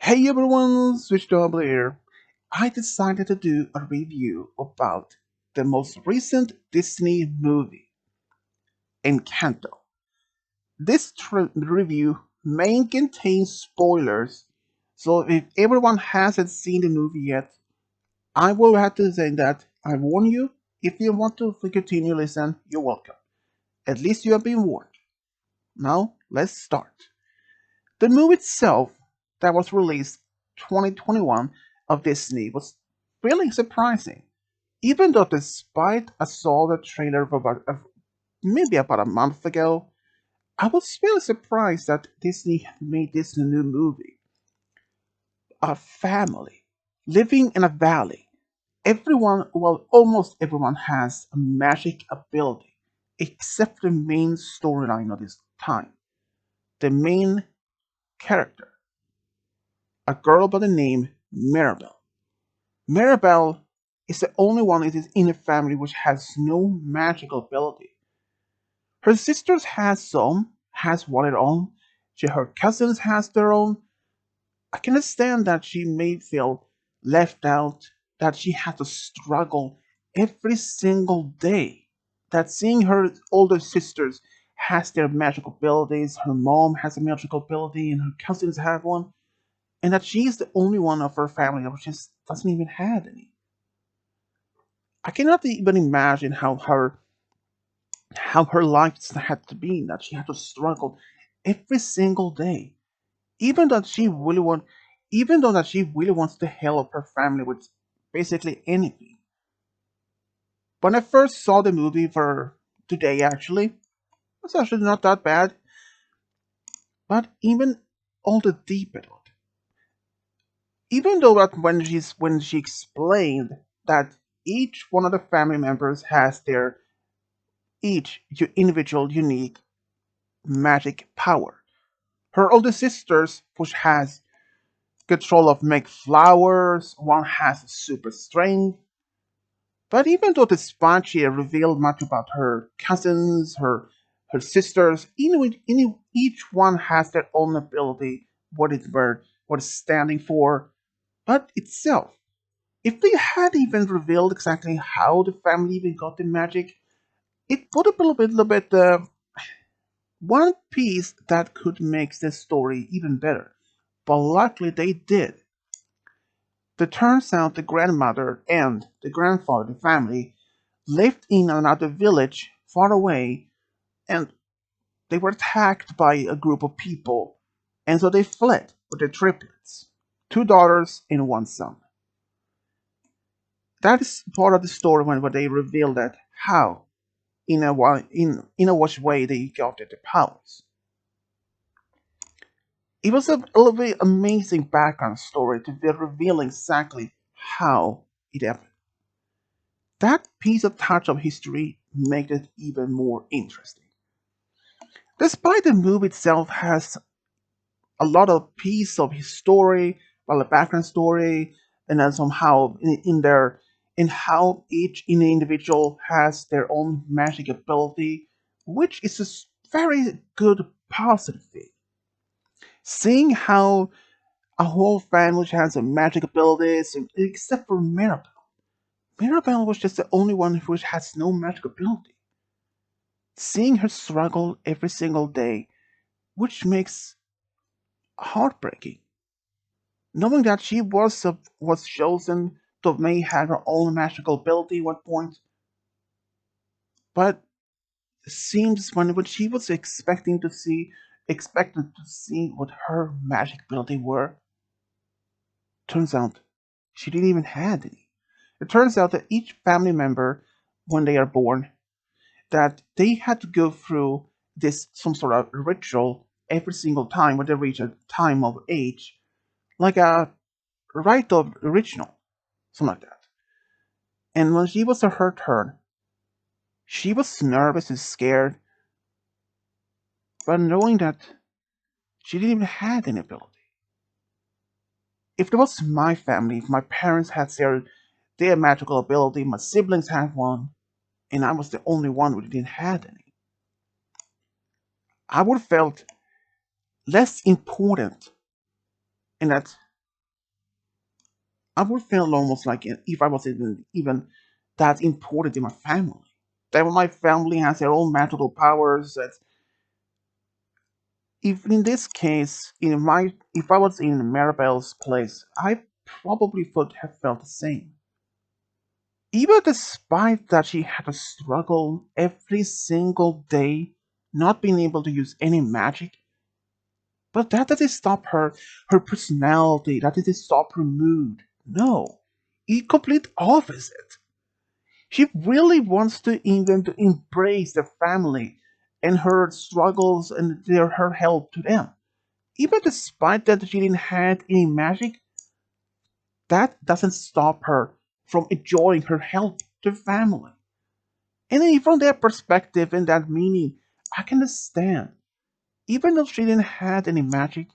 Hey everyone, Switch Double here. I decided to do a review about the most recent Disney movie, Encanto. This review may contain spoilers, so if everyone hasn't seen the movie yet, I will have to say that I warn you. If you want to continue listen, you're welcome. At least you have been warned. Now, let's start. The movie itself, that was released 2021 of Disney, was really surprising. Even though despite I saw the trailer of maybe about a month ago, I was really surprised that Disney made this new movie. A family living in a valley. Everyone, well, almost everyone has a magic ability, except the main storyline of this time. The main character, a girl by the name Mirabel. Mirabel is the only one in the family which has no magical ability. Her sisters has one her own. Her cousins has their own. I can understand that she may feel left out, that she had to struggle every single day. That seeing her older sisters has their magical abilities, her mom has a magical ability, and her cousins have one, and that she's the only one of her family that just doesn't even have any. I cannot even imagine how her life had to be, that she had to struggle every single day. Even that she really want even though that she really wants to help her family with basically anything. When I first saw the movie for today actually, it's actually not that bad, but even all the deep into it. Even though that when she explained that each one of the family members has their each individual unique magic power. Her older sisters, which has control of make flowers, one has super strength. But even though despite she revealed much about her cousins, her sisters, each one has their own ability, what it's standing for. But itself, if they had even revealed exactly how the family even got the magic, it would have been a little bit one piece that could make this story even better. But luckily they did. It turns out the grandmother and the grandfather, the family, lived in another village far away, and they were attacked by a group of people, and so they fled with their triplets, two daughters and one son. That is part of the story when they reveal that how, in a which way they got their powers. It was a little bit amazing background story to be revealing exactly how it happened. That piece of touch of history made it even more interesting. Despite the movie itself has a lot of piece of his story, well, the background story, and then somehow in how each individual has their own magic ability, which is a very good positive thing. Seeing how a whole family has a magic abilities, except for Mirabel. Mirabel was just the only one who has no magic ability. Seeing her struggle every single day, which makes heartbreaking. Knowing that she was chosen to may have her own magical ability at one point, but it seems when she was expected to see what her magic ability were, turns out she didn't even have any. It turns out that each family member, when they are born, that they had to go through this some sort of ritual every single time when they reach a time of age, like a rite of original, something like that. And when she was her turn, she was nervous and scared, but knowing that she didn't even have any ability. If it was my family, if my parents had their magical ability, my siblings had one, and I was the only one who didn't have any, I would have felt less important in that. I would feel almost like if I was even that important in my family. That my family has their own magical powers. That if in this case, if I was in Maribel's place, I probably would have felt the same. Even despite that she had to struggle every single day, not being able to use any magic, but that doesn't stop her personality, that doesn't stop her mood. No, it complete opposite. She really wants to even to embrace the family and her struggles and her help to them. Even despite that she didn't have any magic, that doesn't stop her from enjoying her help to family. And then from their perspective and that meaning, I can understand. Even though she didn't have any magic,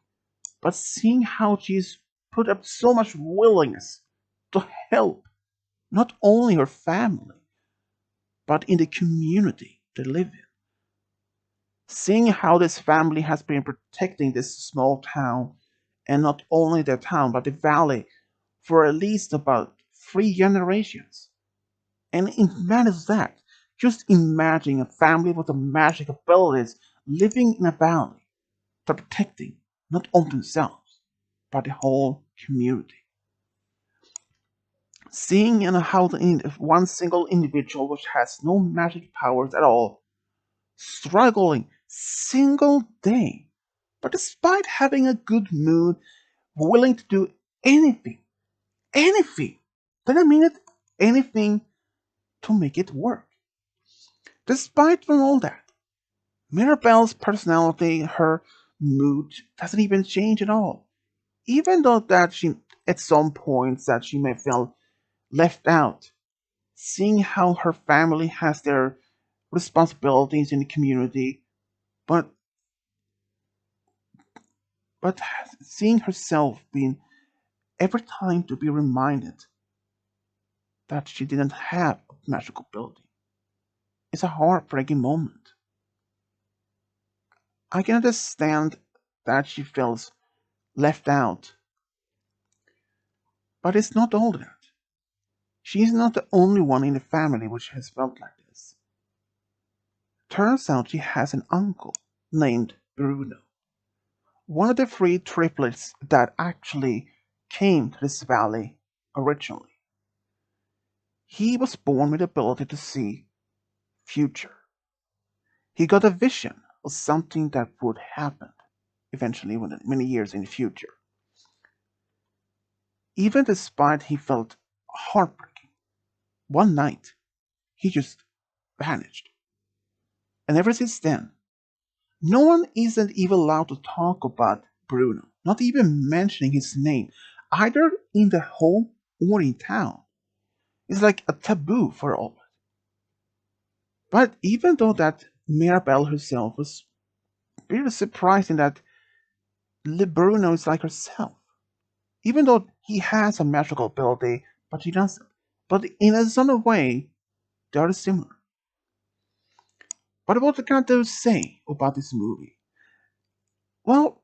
but seeing how she's put up so much willingness to help not only her family, but in the community they live in. Seeing how this family has been protecting this small town, and not only the town, but the valley, for at least about 3 generations. And imagine that. Just imagine a family with the magic abilities living in a valley, protecting not only themselves, but the whole community. Seeing how one single individual which has no magic powers at all, struggling single day, but despite having a good mood, willing to do anything, anything, did I mean it? Anything to make it work. Despite from all that, Mirabelle's personality, her mood doesn't even change at all. Even though that she, at some points, that she may feel left out, seeing how her family has their responsibilities in the community, but but seeing herself being every time to be reminded that she didn't have a magical ability is a heartbreaking moment. I can understand that she feels left out, but it's not all that. She is not the only one in the family which has felt like this. Turns out she has an uncle named Bruno, one of the three triplets that actually came to this valley originally. He was born with the ability to see future. He got a vision of something that would happen eventually many years in the future. Even despite he felt heartbreaking, one night he just vanished. And ever since then, no one isn't even allowed to talk about Bruno, not even mentioning his name, either in the home or in town. It's like a taboo for all. But even though that Mirabelle herself was really surprising that Bruno is like herself. Even though he has a magical ability, but he doesn't. But in a sort of way, they are similar. But what can I say about this movie? Well,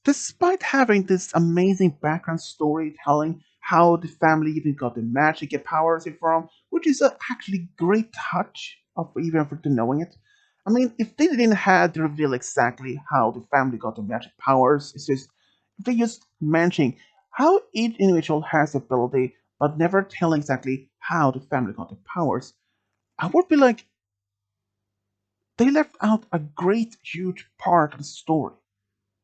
despite having this amazing background storytelling, how the family even got the magic and powers it from, which is a actually great touch of even for to knowing it. I mean, if they didn't have to reveal exactly how the family got the magic powers, it's just if they just mention how each individual has ability, but never tell exactly how the family got the powers, I would be like, they left out a great, huge part of the story.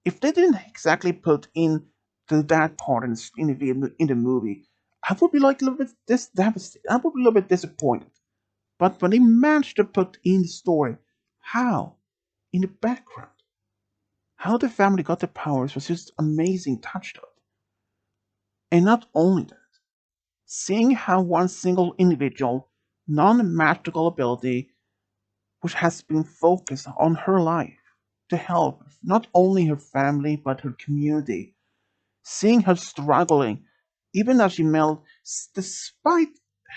If they didn't exactly put in that part in the movie, I would be like a little bit devastated. I would be a little bit disappointed. But when they managed to put in the story, how in the background, how the family got their powers was just amazing touch to it. And not only that, seeing how one single individual, non-magical ability, which has been focused on her life to help not only her family but her community, seeing her struggling, even as she melts, despite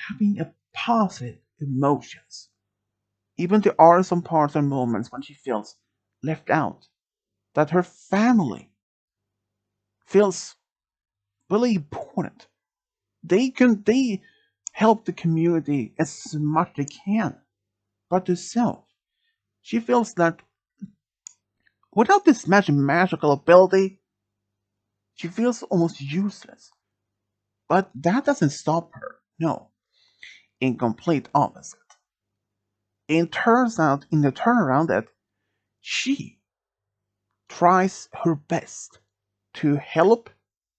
having a positive emotions. Even there are some parts and moments when she feels left out, that her family feels really important. They help the community as much they can. But herself, she feels that without this magical ability, she feels almost useless. But that doesn't stop her. No, in complete opposite. It turns out in the turnaround that she tries her best to help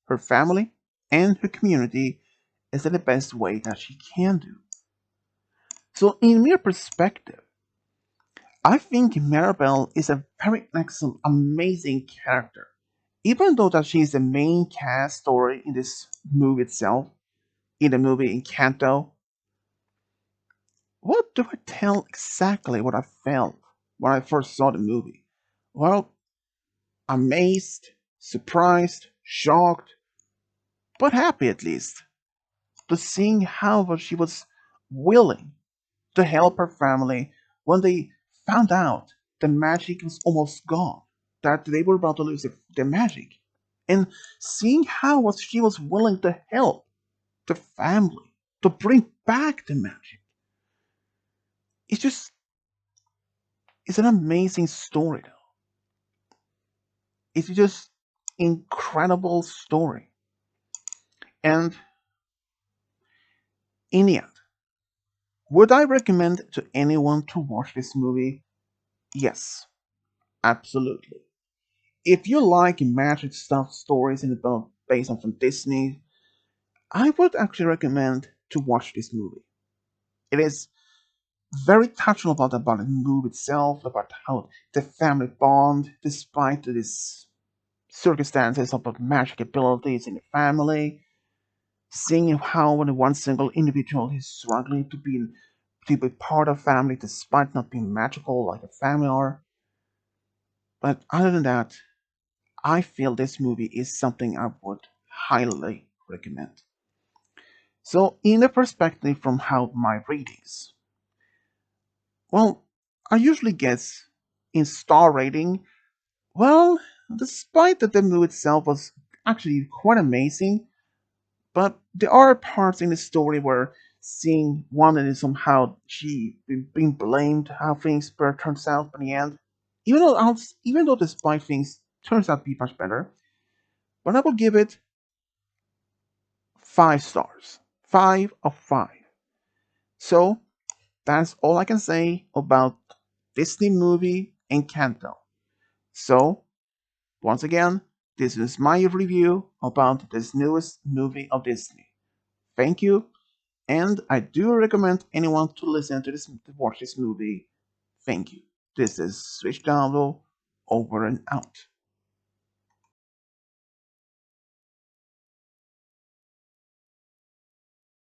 her family and her community is in the best way that she can do. So, in mere perspective, I think Maribel is a very excellent, amazing character. Even though that she is the main cast story in this movie itself, in the movie Encanto, what do I tell exactly what I felt when I first saw the movie? Well, amazed, surprised, shocked, but happy at least to seeing how she was willing to help her family when they found out the magic was almost gone, that they were about to lose the magic. And seeing how she was willing to help the family to bring back the magic. It's just, it's an amazing story, though. It's just incredible story. And in the end, would I recommend to anyone to watch this movie? Yes, absolutely. If you like magic stuff stories and about based on from Disney, I would actually recommend to watch this movie. It is very touching about the movie itself, about how the family bond despite these circumstances about magic abilities in the family, seeing how when one single individual is struggling to be part of family despite not being magical like a family are. But other than that, I feel this movie is something I would highly recommend. So, in a perspective from how my readings, well, I usually guess in star rating, well, despite that the movie itself was actually quite amazing, but there are parts in the story where seeing one that is somehow she being blamed how things turns out in the end, even though despite things turns out to be much better, but I will give it 5 stars, 5 of 5. So that's all I can say about Disney movie Encanto. So once again, this is my review about this newest movie of Disney. Thank you, and I do recommend anyone to listen to this to watch this movie. Thank you. This is Switch Download over and out.